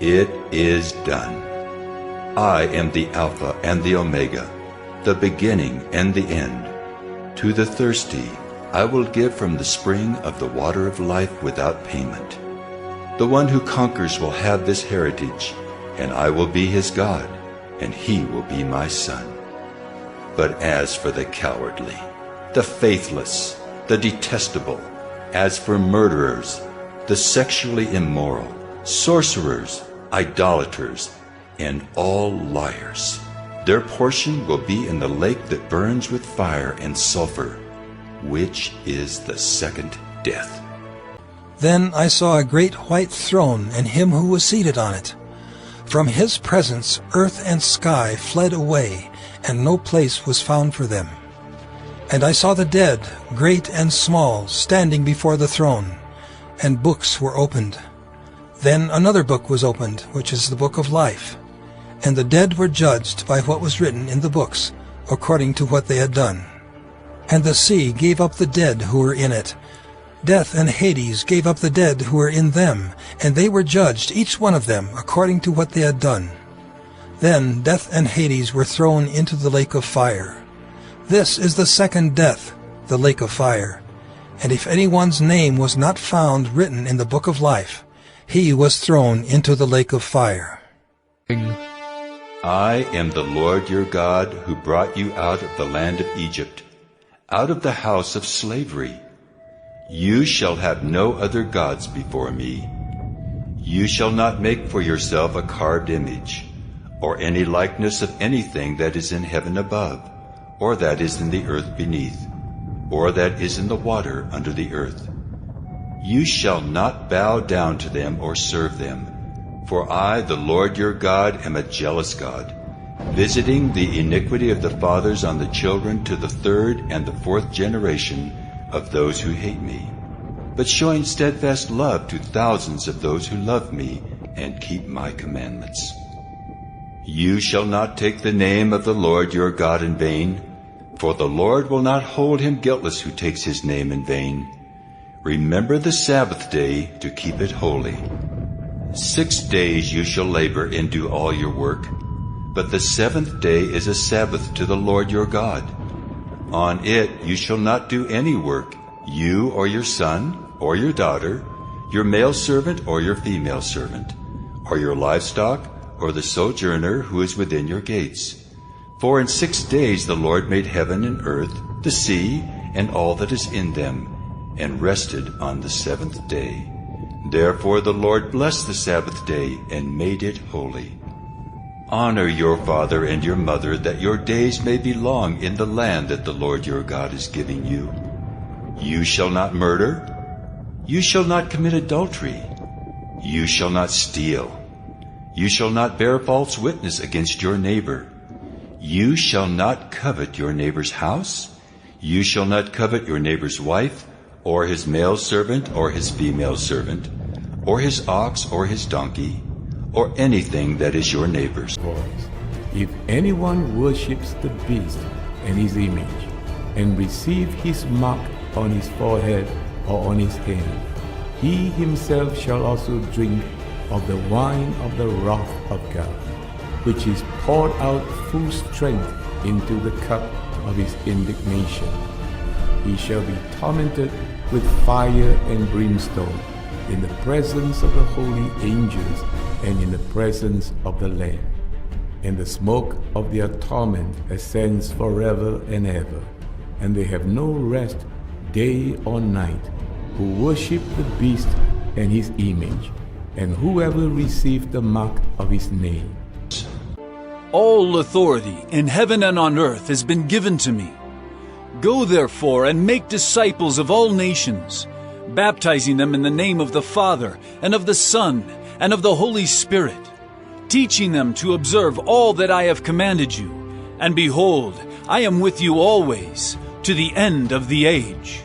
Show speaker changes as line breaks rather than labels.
It is done. I am the Alpha and the Omega, the beginning and the end. To the thirsty I will give from the spring of the water of life without payment. The one who conquers will have this heritage, and I will be his God, and he will be my son. But as for the cowardly, the faithless, the detestable, as for murderers, the sexually immoral, sorcerers, idolaters, and all liars, their portion will be in the lake that burns with fire and sulfur, which is the second death.
Then I saw a great white throne and him who was seated on it. From his presence earth and sky fled away, and no place was found for them. And I saw the dead, great and small, standing before the throne, and books were opened. Then another book was opened, which is the book of life. And the dead were judged by what was written in the books, according to what they had done. And the sea gave up the dead who were in it. Death and Hades gave up the dead who were in them, and they were judged, each one of them, according to what they had done. Then death and Hades were thrown into the lake of fire. This is the second death, the lake of fire. And if anyone's name was not found written in the book of life, he was thrown into the lake of fire.
I am the Lord your God, who brought you out of the land of Egypt, out of the house of slavery. You shall have no other gods before me. You shall not make for yourself a carved image, or any likeness of anything that is in heaven above, or that is in the earth beneath, or that is in the water under the earth. You shall not bow down to them or serve them, for I, the Lord your God, am a jealous God, visiting the iniquity of the fathers on the children to the third and the fourth generation of those who hate me, but showing steadfast love to thousands of those who love me and keep my commandments. You shall not take the name of the Lord your God in vain, for the Lord will not hold him guiltless who takes his name in vain. Remember the Sabbath day to keep it holy. 6 days you shall labor and do all your work, but the seventh day is a Sabbath to the Lord your God. On it you shall not do any work, you or your son or your daughter, your male servant or your female servant, or your livestock, or the sojourner who is within your gates. For in 6 days the Lord made heaven and earth, the sea, and all that is in them, and rested on the seventh day. Therefore the Lord blessed the Sabbath day and made it holy. Honor your father and your mother, that your days may be long in the land that the Lord your God is giving you. You shall not murder. You shall not commit adultery. You shall not steal. You shall not bear false witness against your neighbor. You shall not covet your neighbor's house. You shall not covet your neighbor's wife, or his male servant, or his female servant, or his ox, or his donkey, or anything that is your neighbor's.
If anyone worships the beast and his image, and receive his mark on his forehead or on his hand, he himself shall also drink of the wine of the wrath of God, which is poured out full strength into the cup of his indignation. He shall be tormented with fire and brimstone in the presence of the holy angels and in the presence of the Lamb. And the smoke of their torment ascends forever and ever, and they have no rest day or night, who worship the beast and his image, and whoever received the mark of his name.
All authority in heaven and on earth has been given to me. Go therefore and make disciples of all nations, baptizing them in the name of the Father, and of the Son, and of the Holy Spirit, teaching them to observe all that I have commanded you. And behold, I am with you always, to the end of the age.